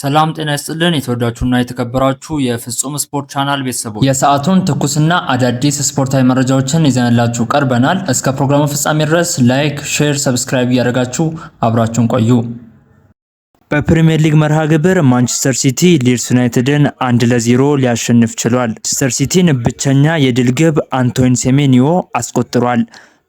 ሰላም ጤና ይስጥልን የተወዳችሁና የተከበራችሁ የፍጹም ስፖርት ቻናል ቤተሰቦች የሰዓቱን ትኩስና አዳዲስ ስፖርታዊ መረጃዎችን ይዘንላችሁ ቀርበናል። እስከ ፕሮግራሙ ፍጻሜ ድረስ ላይክ፣ ሼር፣ ሰብስክራይብ እያደረጋችሁ አብራችሁን ቆዩ። በፕሪሚየር ሊግ መርሃ ግብር ማንቸስተር ሲቲ ሊድስ ዩናይትድን 1-0 ሊያሸንፍ ችሏል። ማንቸስተር ሲቲን ብቸኛ የድል ግብ አንቶኒ ሴሜንዮ አስቆጥሯል።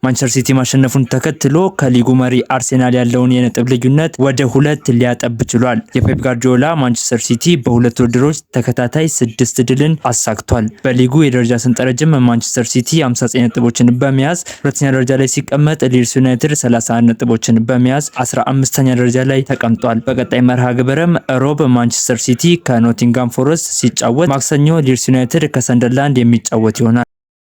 ማንቸስተር ሲቲ ማሸነፉን ተከትሎ ከሊጉ መሪ አርሴናል ያለውን የነጥብ ልዩነት ወደ 2 ሊያጠብ ችሏል። የፔፕ ጋርዲዮላ ማንቸስተር ሲቲ በሁለት ውድድሮች ተከታታይ 6 ድልን አሳክቷል። በሊጉ የደረጃ ሰንጠረዥም ማንቸስተር ሲቲ 59 ነጥቦችን በመያዝ ሁለተኛ ደረጃ ላይ ሲቀመጥ፣ ሊድስ ዩናይትድ 31 ነጥቦችን በመያዝ 15ኛ ደረጃ ላይ ተቀምጧል። በቀጣይ መርሃ ግብርም ሮብ ማንቸስተር ሲቲ ከኖቲንጋም ፎረስት ሲጫወት፣ ማክሰኞ ሊድስ ዩናይትድ ከሰንደርላንድ የሚጫወት ይሆናል።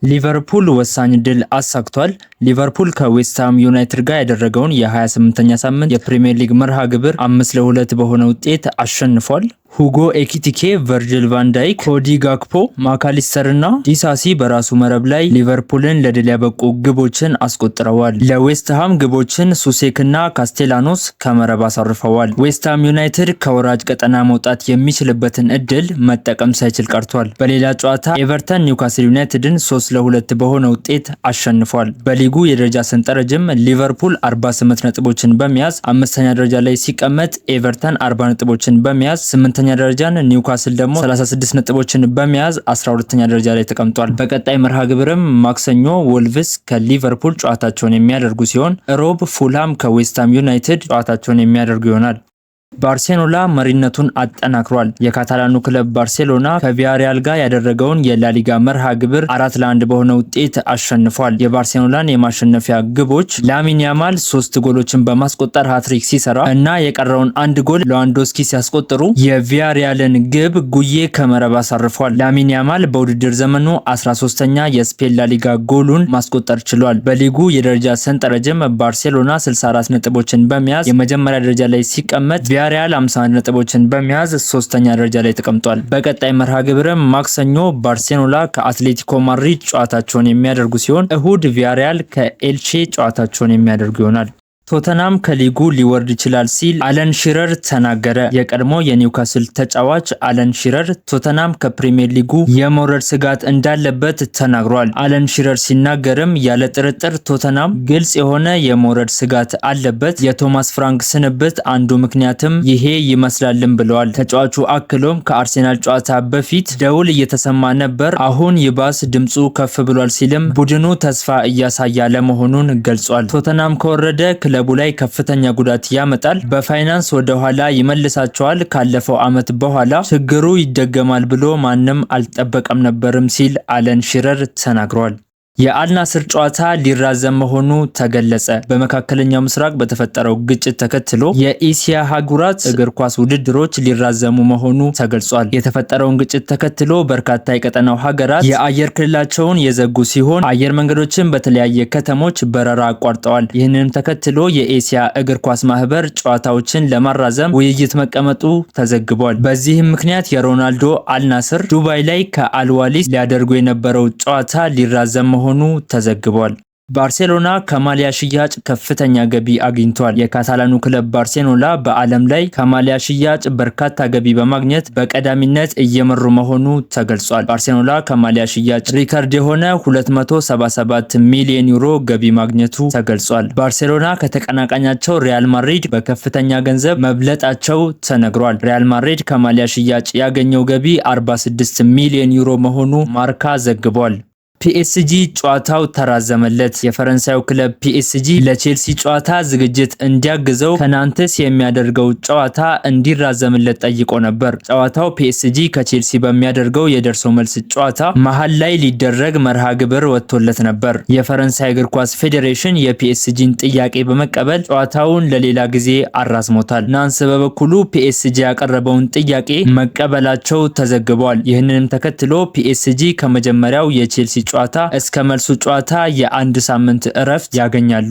ሊቨርፑል ወሳኝ ድል አሳክቷል። ሊቨርፑል ከዌስትሃም ዩናይትድ ጋር ያደረገውን የ28ኛ ሳምንት የፕሪሚየር ሊግ መርሃ ግብር 5-2 በሆነ ውጤት አሸንፏል። ሁጎ ኤኪቲኬ፣ ቨርጂል ቫን ዳይክ፣ ኮዲ ጋክፖ፣ ማካሊስተር እና ዲሳሲ በራሱ መረብ ላይ ሊቨርፑልን ለድል ያበቁ ግቦችን አስቆጥረዋል። ለዌስትሃም ግቦችን ሱሴክ እና ካስቴላኖስ ከመረብ አሳርፈዋል። ዌስትሃም ዩናይትድ ከወራጅ ቀጠና መውጣት የሚችልበትን እድል መጠቀም ሳይችል ቀርቷል። በሌላ ጨዋታ ኤቨርተን ኒውካስል ዩናይትድን 3-2 በሆነ ውጤት አሸንፏል። በሊጉ የደረጃ ሰንጠረዥም ሊቨርፑል 48 ነጥቦችን በመያዝ 5ኛ ደረጃ ላይ ሲቀመጥ፣ ኤቨርተን 40 ነጥቦችን በመያዝ 8ኛ ደረጃን፣ ኒውካስል ደግሞ 36 ነጥቦችን በመያዝ 12ኛ ደረጃ ላይ ተቀምጧል። በቀጣይ መርሃ ግብርም ማክሰኞ ወልቭስ ከሊቨርፑል ጨዋታቸውን የሚያደርጉ ሲሆን፣ ሮብ ፉልሃም ከዌስትሃም ዩናይትድ ጨዋታቸውን የሚያደርጉ ይሆናል። ባርሴሎና መሪነቱን አጠናክሯል። የካታላኑ ክለብ ባርሴሎና ከቪያሪያል ጋር ያደረገውን የላሊጋ መርሃ ግብር 4-1 በሆነ ውጤት አሸንፏል። የባርሴሎናን የማሸነፊያ ግቦች ላሚን ያማል 3 ጎሎችን በማስቆጠር ሃትሪክ ሲሰራ እና የቀረውን 1 ጎል ሌዋንዶስኪ ሲያስቆጥሩ የቪያሪያልን ግብ ጉዬ ከመረብ አሳርፏል። ላሚን ያማል በውድድር ዘመኑ 13ኛ የስፔን ላሊጋ ጎሉን ማስቆጠር ችሏል። በሊጉ የደረጃ ሰንጠረዥም ባርሴሎና 64 ነጥቦችን በመያዝ የመጀመሪያ ደረጃ ላይ ሲቀመጥ፣ ቪያሪያል 51 ነጥቦችን በመያዝ 3ኛ ደረጃ ላይ ተቀምጧል። በቀጣይ መርሃ ግብርም ማክሰኞ ባርሴሎና ከአትሌቲኮ ማድሪድ ጨዋታቸውን የሚያደርጉ ሲሆን፣ እሁድ ቪያሪያል ከኤልቼ ጨዋታቸውን የሚያደርጉ ይሆናል። ቶተናም ከሊጉ ሊወርድ ይችላል ሲል አለን ሺረር ተናገረ። የቀድሞ የኒውካስል ተጫዋች አለን ሺረር ቶተናም ከፕሪሚየር ሊጉ የመውረድ ስጋት እንዳለበት ተናግሯል። አለን ሺረር ሲናገርም ያለ ጥርጥር ቶተናም ግልጽ የሆነ የመውረድ ስጋት አለበት፣ የቶማስ ፍራንክ ስንብት አንዱ ምክንያትም ይሄ ይመስላልም ብለዋል። ተጫዋቹ አክሎም ከአርሴናል ጨዋታ በፊት ደውል እየተሰማ ነበር፣ አሁን ይባስ ድምፁ ከፍ ብሏል ሲልም ቡድኑ ተስፋ እያሳየ ለመሆኑን ገልጿል። ቶተናም ከወረደ ክለቡ ላይ ከፍተኛ ጉዳት ያመጣል፣ በፋይናንስ ወደ ኋላ ይመልሳቸዋል፣ ካለፈው ዓመት በኋላ ችግሩ ይደገማል ብሎ ማንም አልጠበቀም ነበርም ሲል አለን ሺረር ተናግሯል። የአልናስር ጨዋታ ሊራዘም መሆኑ ተገለጸ። በመካከለኛው ምስራቅ በተፈጠረው ግጭት ተከትሎ የኤሲያ ሀገራት እግር ኳስ ውድድሮች ሊራዘሙ መሆኑ ተገልጿል። የተፈጠረውን ግጭት ተከትሎ በርካታ የቀጠናው ሀገራት የአየር ክልላቸውን የዘጉ ሲሆን፣ አየር መንገዶችን በተለያየ ከተሞች በረራ አቋርጠዋል። ይህንንም ተከትሎ የኤሲያ እግር ኳስ ማህበር ጨዋታዎችን ለማራዘም ውይይት መቀመጡ ተዘግቧል። በዚህም ምክንያት የሮናልዶ አልናስር ዱባይ ላይ ከአልዋሊስ ሊያደርጉ የነበረው ጨዋታ ሊራዘም መሆኑ ተዘግቧል። ባርሴሎና ከማሊያ ሽያጭ ከፍተኛ ገቢ አግኝቷል። የካታላኑ ክለብ ባርሴሎና በዓለም ላይ ከማሊያ ሽያጭ በርካታ ገቢ በማግኘት በቀዳሚነት እየመሩ መሆኑ ተገልጿል። ባርሴሎና ከማሊያ ሽያጭ ሪከርድ የሆነ 277 ሚሊዮን ዩሮ ገቢ ማግኘቱ ተገልጿል። ባርሴሎና ከተቀናቃኛቸው ሪያል ማድሪድ በከፍተኛ ገንዘብ መብለጣቸው ተነግሯል። ሪያል ማድሪድ ከማሊያ ሽያጭ ያገኘው ገቢ 46 ሚሊዮን ዩሮ መሆኑ ማርካ ዘግቧል። ፒኤስጂ ጨዋታው ተራዘመለት። የፈረንሳዩ ክለብ ፒኤስጂ ለቼልሲ ጨዋታ ዝግጅት እንዲያግዘው ከናንተስ የሚያደርገው ጨዋታ እንዲራዘምለት ጠይቆ ነበር። ጨዋታው ፒኤስጂ ከቼልሲ በሚያደርገው የደርሶ መልስ ጨዋታ መሃል ላይ ሊደረግ መርሃ ግብር ወጥቶለት ነበር። የፈረንሳይ እግር ኳስ ፌዴሬሽን የፒኤስጂን ጥያቄ በመቀበል ጨዋታውን ለሌላ ጊዜ አራዝሞታል። ናንስ በበኩሉ ፒኤስጂ ያቀረበውን ጥያቄ መቀበላቸው ተዘግቧል። ይህንንም ተከትሎ ፒኤስጂ ከመጀመሪያው የቼልሲ ጨዋታ እስከ መልሱ ጨዋታ የ1 ሳምንት እረፍት ያገኛሉ።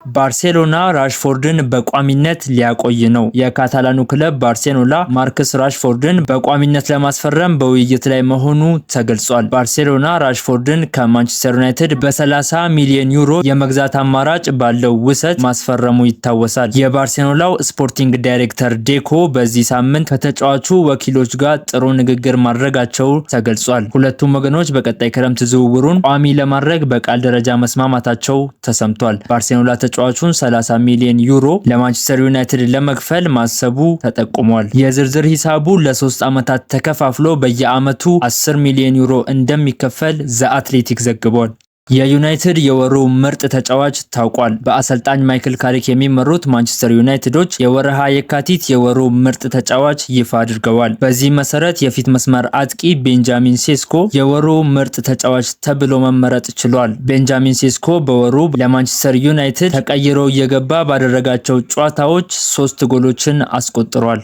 ባርሴሎና ራሽፎርድን በቋሚነት ሊያቆይ ነው። የካታላኑ ክለብ ባርሴሎና ማርከስ ራሽፎርድን በቋሚነት ለማስፈረም በውይይት ላይ መሆኑ ተገልጿል። ባርሴሎና ራሽፎርድን ከማንቸስተር ዩናይትድ በ30 ሚሊዮን ዩሮ የመግዛት አማራጭ ባለው ውሰት ማስፈረሙ ይታወሳል። የባርሴሎናው ስፖርቲንግ ዳይሬክተር ዴኮ በዚህ ሳምንት ከተጫዋቹ ወኪሎች ጋር ጥሩ ንግግር ማድረጋቸው ተገልጿል። ሁለቱም ወገኖች በቀጣይ ክረምት ዝውውሩን ቋሚ ለማድረግ በቃል ደረጃ መስማማታቸው ተሰምቷል። ባርሴሎና ተጫዋቹን 30 ሚሊዮን ዩሮ ለማንቸስተር ዩናይትድ ለመክፈል ማሰቡ ተጠቁሟል። የዝርዝር ሂሳቡ ለ3 ዓመታት ተከፋፍሎ በየዓመቱ 10 ሚሊዮን ዩሮ እንደሚከፈል ዘ አትሌቲክ ዘግቧል። የዩናይትድ የወሩ ምርጥ ተጫዋች ታውቋል። በአሰልጣኝ ማይክል ካሪክ የሚመሩት ማንቸስተር ዩናይትዶች የወርሃ የካቲት የወሩ ምርጥ ተጫዋች ይፋ አድርገዋል። በዚህ መሰረት የፊት መስመር አጥቂ ቤንጃሚን ሴስኮ የወሩ ምርጥ ተጫዋች ተብሎ መመረጥ ችሏል። ቤንጃሚን ሴስኮ በወሩ ለማንቸስተር ዩናይትድ ተቀይሮ እየገባ ባደረጋቸው ጨዋታዎች 3 ጎሎችን አስቆጥሯል።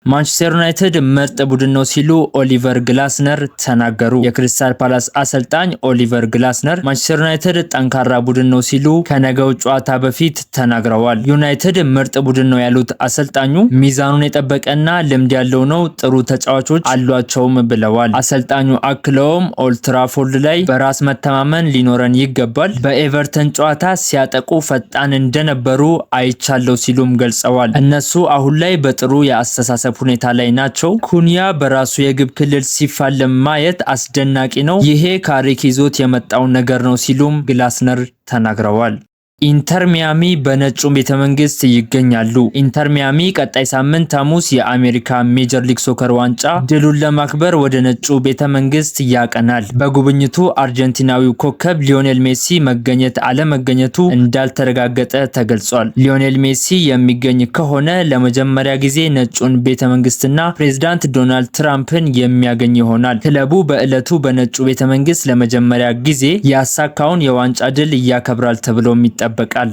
ማንቸስተር ዩናይትድ ምርጥ ቡድን ነው ሲሉ ኦሊቨር ግላስነር ተናገሩ። የክሪስታል ፓላስ አሰልጣኝ ኦሊቨር ግላስነር ማንቸስተር ዩናይትድ ጠንካራ ቡድን ነው ሲሉ ከነገው ጨዋታ በፊት ተናግረዋል። ዩናይትድ ምርጥ ቡድን ነው ያሉት አሰልጣኙ ሚዛኑን የጠበቀና ልምድ ያለው ነው፣ ጥሩ ተጫዋቾች አሏቸውም ብለዋል። አሰልጣኙ አክለውም ኦልድ ትራፎርድ ላይ በራስ መተማመን ሊኖረን ይገባል፣ በኤቨርተን ጨዋታ ሲያጠቁ ፈጣን እንደነበሩ አይቻለው ሲሉም ገልጸዋል። እነሱ አሁን ላይ በጥሩ የአስተሳሰብ ሁኔታ ላይ ናቸው። ኩኒያ በራሱ የግብ ክልል ሲፋለም ማየት አስደናቂ ነው። ይሄ ካሪክ ይዞት የመጣው ነገር ነው ሲሉም ግላስነር ተናግረዋል። ኢንተር ሚያሚ በነጩ ቤተመንግስት ይገኛሉ። ኢንተር ሚያሚ ቀጣይ ሳምንት ሐሙስ የአሜሪካ ሜጀር ሊግ ሶከር ዋንጫ ድሉን ለማክበር ወደ ነጩ ቤተመንግስት ያቀናል። በጉብኝቱ አርጀንቲናዊው ኮከብ ሊዮኔል ሜሲ መገኘት አለመገኘቱ እንዳልተረጋገጠ ተገልጿል። ሊዮኔል ሜሲ የሚገኝ ከሆነ ለመጀመሪያ ጊዜ ነጩን ቤተመንግስትና ፕሬዝዳንት ዶናልድ ትራምፕን የሚያገኝ ይሆናል። ክለቡ በዕለቱ በነጩ ቤተመንግስት ለመጀመሪያ ጊዜ ያሳካውን የዋንጫ ድል ያከብራል ተብሎም ይጠበቃል።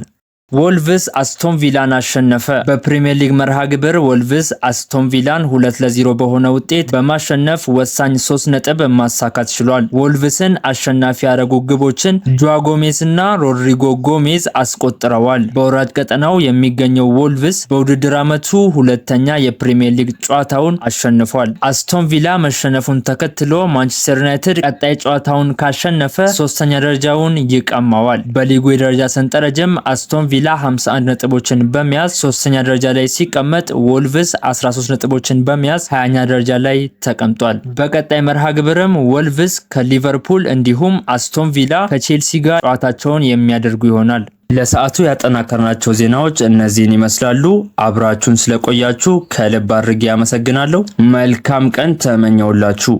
ወልቭስ አስቶን ቪላን አሸነፈ። በፕሪሚየር ሊግ መርሃ ግብር ወልቭስ አስቶን ቪላን 2-0 በሆነ ውጤት በማሸነፍ ወሳኝ 3 ነጥብ ማሳካት ችሏል። ወልቭስን አሸናፊ ያደረጉ ግቦችን ጆዋ ጎሜዝ እና ሮድሪጎ ጎሜዝ አስቆጥረዋል። በወራጅ ቀጠናው የሚገኘው ወልቭስ በውድድር ዓመቱ ሁለተኛ የፕሪሚየር ሊግ ጨዋታውን አሸንፏል። አስቶን ቪላ መሸነፉን ተከትሎ ማንቸስተር ዩናይትድ ቀጣይ ጨዋታውን ካሸነፈ 3ኛ ደረጃውን ይቀማዋል። በሊጉ የደረጃ ሰንጠረዥም አስቶን ቪላ 51 ነጥቦችን በመያዝ 3ኛ ደረጃ ላይ ሲቀመጥ ወልቭስ 13 ነጥቦችን በመያዝ 20ኛ ደረጃ ላይ ተቀምጧል። በቀጣይ መርሃ ግብርም ወልቭስ ከሊቨርፑል እንዲሁም አስቶን ቪላ ከቼልሲ ጋር ጨዋታቸውን የሚያደርጉ ይሆናል። ለሰዓቱ ያጠናከርናቸው ዜናዎች እነዚህን ይመስላሉ። አብራችሁን ስለቆያችሁ ከልብ አድርጌ አመሰግናለሁ። መልካም ቀን ተመኘውላችሁ።